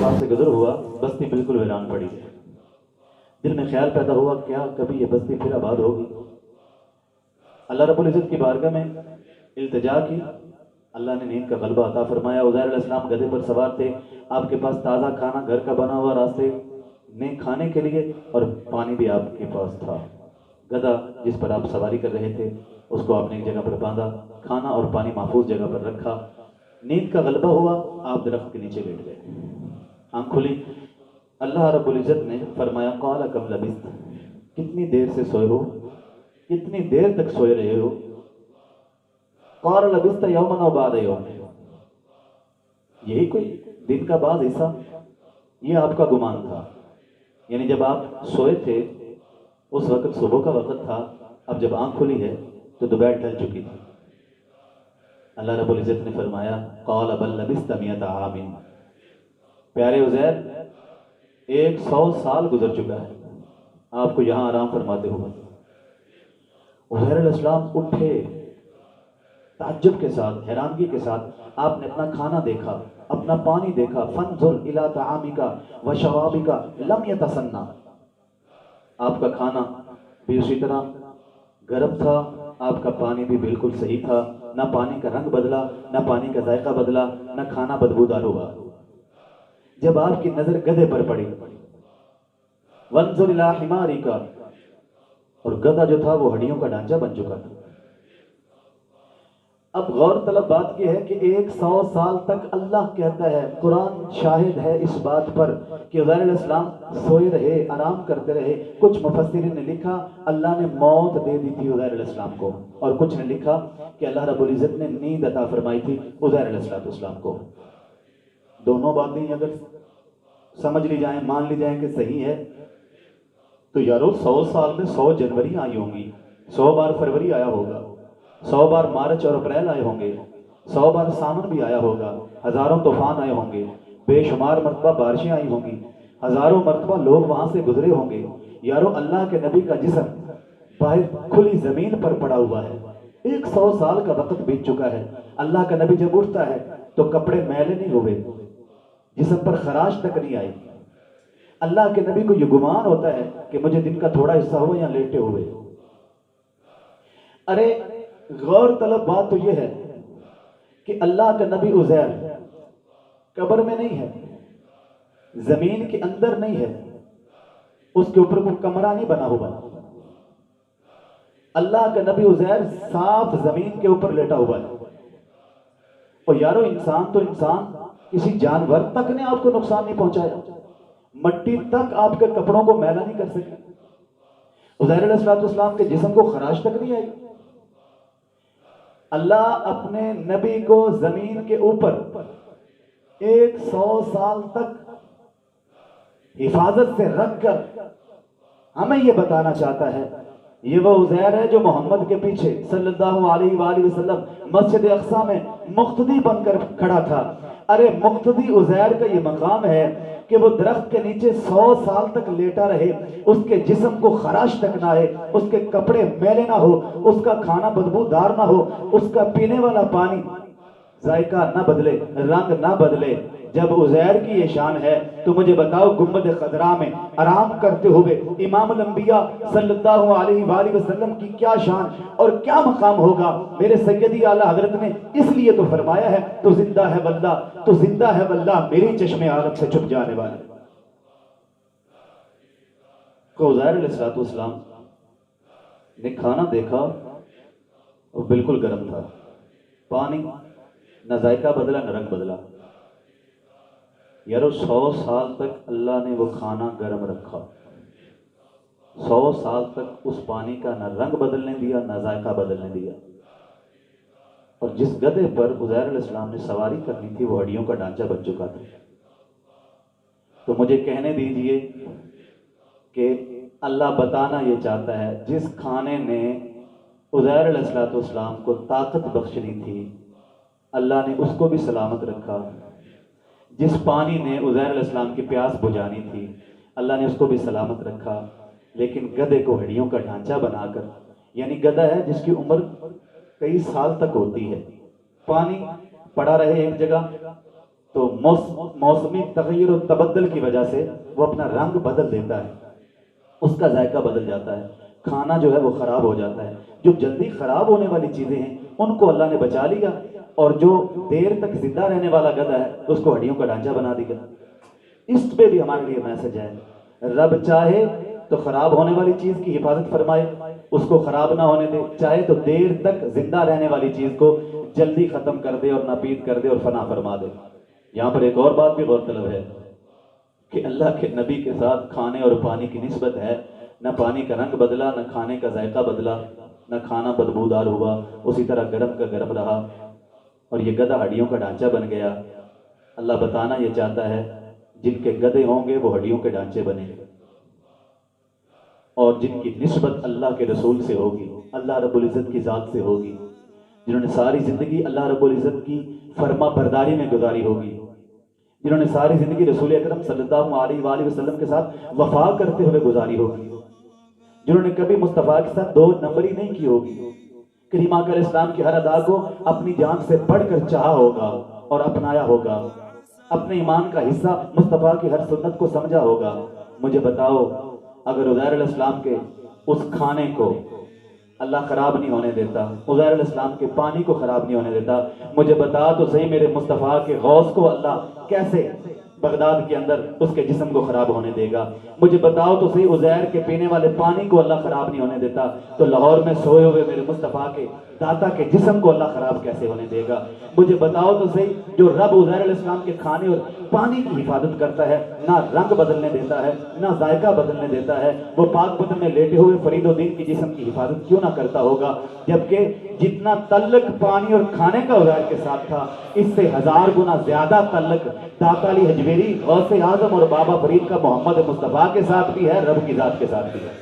پاس سے گزر ہوا، بستی بالکل ویران پڑی ہے۔ دل میں خیال پیدا ہوا کیا کبھی یہ بستی پھر آباد ہوگی؟ اللہ رب العزت کی بارگاہ میں التجا کی، اللہ نے نیند کا غلبہ عطا فرمایا۔ عزیر علیہ السلام گدھے پر سوار تھے، آپ کے پاس تازہ کھانا گھر کا بنا ہوا راستے میں کھانے کے لیے، اور پانی بھی آپ کے پاس تھا۔ گدھا جس پر آپ سواری کر رہے تھے اس کو آپ نے ایک جگہ پر باندھا، کھانا اور پانی محفوظ جگہ پر رکھا۔ نیند کا غلبہ ہوا، آپ درخت کے نیچے لیٹ گئے۔ آنکھ کھلی، اللہ رب العزت نے فرمایا قال کم لبثت، کتنی دیر سے سوئے ہو، کتنی دیر تک سوئے رہے ہو؟ قال لبثت یوما او بعد یوم، یہی کوئی دن کا بعض حصہ، یہ آپ کا گمان تھا۔ یعنی جب آپ سوئے تھے اس وقت صبح کا وقت تھا، اب جب آنکھ کھلی ہے تو دوپہر ڈھل چکی تھی۔ اللہ رب العزت نے فرمایا قال بل لبثت مئۃ عام، پیارے عزیر 100 سال گزر چکا ہے آپ کو یہاں آرام فرماتے ہوئے۔ عزیر علیہ السلام اٹھے، تعجب کے ساتھ، حیرانگی کے ساتھ آپ نے اپنا کھانا دیکھا، اپنا پانی دیکھا۔ فانظر الی طعامک وشرابک لم یتسنى، آپ کا کھانا بھی اسی طرح گرم تھا، آپ کا پانی بھی بالکل صحیح تھا، نہ پانی کا رنگ بدلا، نہ پانی کا ذائقہ بدلا، نہ کھانا بدبودار ہوا۔ جب آپ کی نظر گدھے پر پڑی، وانظر الی حمارک، اور گدھا جو تھا وہ ہڈیوں کا ڈھانچہ بن چکا تھا۔ اب غور طلب بات یہ ہے کہ 100 سال تک اللہ کہتا ہے، قرآن شاہد ہے اس بات پر کہ عزیر علیہ السلام سوئے رہے، آرام کرتے رہے۔ کچھ مفسرین نے لکھا اللہ نے موت دے دی تھی عزیر علیہ السلام کو، اور کچھ نے لکھا کہ اللہ رب العزت نے نیند عطا فرمائی تھی عزیر علیہ السلام کو۔ دونوں باتیں اگر سمجھ لی جائیں، مان لی جائیں کہ صحیح ہے، تو یارو 100 سال میں 100 جنوری آئی ہوں گی، 100 بار فروری آیا ہوگا، 100 بار مارچ اور اپریل آئے ہوں گے، 100 بار سامن بھی آیا ہوگا، ہزاروں طوفان آئے ہوں گے، بے شمار مرتبہ بارشیں آئی ہوں گی، ہزاروں مرتبہ لوگ وہاں سے گزرے ہوں گے۔ یارو اللہ کے نبی کا جسم باہر کھلی زمین پر پڑا ہوا ہے، 100 سال کا وقت بیت چکا ہے۔ اللہ کا نبی جب اٹھتا ہے تو کپڑے میلے نہیں ہوئے، جسم پر خراش تک نہیں آئی۔ اللہ کے نبی کو یہ گمان ہوتا ہے کہ مجھے دن کا تھوڑا حصہ ہو یا لیٹے ہوئے۔ ارے غور طلب بات تو یہ ہے کہ اللہ کا نبی عزیر قبر میں نہیں ہے، زمین کے اندر نہیں ہے، اس کے اوپر کوئی کمرہ نہیں بنا ہوا۔ اللہ کا نبی عزیر صاف زمین کے اوپر لیٹا ہوا ہے۔ اور یارو انسان تو انسان، کسی جانور تک نے آپ کو نقصان نہیں پہنچایا، مٹی تک آپ کے کپڑوں کو میلا نہیں کر سکی، عزیر علیہ السلام کے جسم کو خراش تک نہیں آئی۔ اللہ اپنے نبی کو زمین کے اوپر 100 سال تک حفاظت سے رکھ کر ہمیں یہ بتانا چاہتا ہے، یہ وہ عزیر ہے جو محمد کے پیچھے صلی اللہ علیہ وآلہ وسلم مسجد اقصی میں مقتدی بن کر کھڑا تھا۔ ارے مقتدی عزیر کا یہ مقام ہے کہ وہ درخت کے نیچے 100 سال تک لیٹا رہے، اس کے جسم کو خراش تک نہ آئے، اس کے کپڑے میلے نہ ہو، اس کا کھانا بدبودار نہ ہو، اس کا پینے والا پانی ذائقہ نہ بدلے، رنگ نہ بدلے۔ جب عزیر کی یہ شان ہے تو مجھے بتاؤ گنبد خضرا میں آرام کرتے ہوئے امام الانبیاء صلی اللہ علیہ وآلہ وسلم کی کیا شان اور کیا مقام ہوگا۔ میرے سیدی اعلیٰ حضرت نے اس لیے تو فرمایا ہے تو زندہ ہے واللہ، تو زندہ ہے واللہ میری چشم عالم سے چھپ جانے والے۔ تو عزیر علیہ السلام نے کھانا دیکھا وہ بالکل گرم تھا، پانی نہ ذائقہ بدلا نہ رنگ بدلا۔ یارو 100 سال تک اللہ نے وہ کھانا گرم رکھا، 100 سال تک اس پانی کا نہ رنگ بدلنے دیا نہ ذائقہ بدلنے دیا۔ اور جس گدھے پر عزیر علیہ السلام نے سواری کرنی تھی وہ ہڈیوں کا ڈھانچہ بن چکا تھا۔ تو مجھے کہنے دیجئے کہ اللہ بتانا یہ چاہتا ہے جس کھانے نے عزیر علیہ السلام کو طاقت بخشنی تھی اللہ نے اس کو بھی سلامت رکھا، جس پانی نے عزیر علیہ السلام کی پیاس بجھانی تھی اللہ نے اس کو بھی سلامت رکھا، لیکن گدھے کو ہڈیوں کا ڈھانچہ بنا کر، یعنی گدھا ہے جس کی عمر کئی سال تک ہوتی ہے، پانی پڑا رہے ایک جگہ، تو موسمی تغیر و تبدل کی وجہ سے وہ اپنا رنگ بدل دیتا ہے، اس کا ذائقہ بدل جاتا ہے، کھانا جو ہے وہ خراب ہو جاتا ہے۔ جو جلدی خراب ہونے والی چیزیں ہیں ان کو اللہ نے بچا لیا، اور جو دیر تک زندہ رہنے والا گدھا ہے اس کو ہڈیوں کا ڈھانچہ بنا دیا۔ اس پہ بھی ہمارے لیے میسج ہے، رب چاہے تو خراب ہونے والی چیز کی حفاظت فرمائے، اس کو خراب نہ ہونے دے، چاہے تو دیر تک زندہ رہنے والی چیز کو جلدی ختم کر دے اور ناپید کر دے اور فنا فرما دے۔ یہاں پر ایک اور بات بھی غور طلب ہے کہ اللہ کے نبی کے ساتھ کھانے اور پانی کی نسبت ہے، نہ پانی کا رنگ بدلا، نہ کھانے کا ذائقہ بدلا، نہ کھانا بدبودار ہوا، اسی طرح گرم کا گرم رہا، اور یہ گدھا ہڈیوں کا ڈھانچہ بن گیا۔ اللہ بتانا یہ چاہتا ہے جن کے گدھے ہوں گے وہ ہڈیوں کے ڈھانچے بنے گے، اور جن کی نسبت اللہ کے رسول سے ہوگی، اللہ رب العزت کی ذات سے ہوگی، جنہوں نے ساری زندگی اللہ رب العزت کی فرما برداری میں گزاری ہوگی، جنہوں نے ساری زندگی رسول اکرم صلی اللہ علیہ وآلہ وسلم کے ساتھ وفا کرتے ہوئے گزاری ہوگی، جنہوں نے کبھی مصطفیٰ کے ساتھ دو نمبری نہیں کی ہوگی، کریم آقا علیہ السلام کی ہر ادا کو اپنی جان سے بڑھ کر چاہا ہوگا اور اپنایا ہوگا، اپنے ایمان کا حصہ مصطفیٰ کی ہر سنت کو سمجھا ہوگا۔ مجھے بتاؤ اگر عزیر علیہ السلام کے اس کھانے کو اللہ خراب نہیں ہونے دیتا، عزیر علیہ السلام کے پانی کو خراب نہیں ہونے دیتا، مجھے بتا تو صحیح میرے مصطفیٰ کے غوث کو اللہ کیسے بغداد کے اندر اس کے جسم کو خراب ہونے دے گا؟ مجھے بتاؤ تو صحیح عزیر کے پینے والے پانی کو اللہ خراب نہیں ہونے دیتا، تو لاہور میں سوئے ہوئے میرے مصطفیٰ کے داتا کے جسم کو اللہ خراب کیسے ہونے دے گا؟ مجھے بتاؤ تو صحیح جو رب عزیر علیہ السلام کے کھانے اور پانی کی حفاظت کرتا ہے، نہ رنگ بدلنے دیتا ہے، نہ ذائقہ بدلنے دیتا ہے، وہ پاک بدن میں لیٹے ہوئے فرید الدین کی جسم کی حفاظت کیوں نہ کرتا ہوگا؟ جبکہ جتنا تعلق پانی اور کھانے کا عزیر کے ساتھ تھا، اس سے 1000 گنا زیادہ تعلق داتا علی حجویری غوث اعظم اور بابا فرید کا محمد مصطفیٰ کے ساتھ بھی ہے، رب کی ذات کے ساتھ بھی ہے۔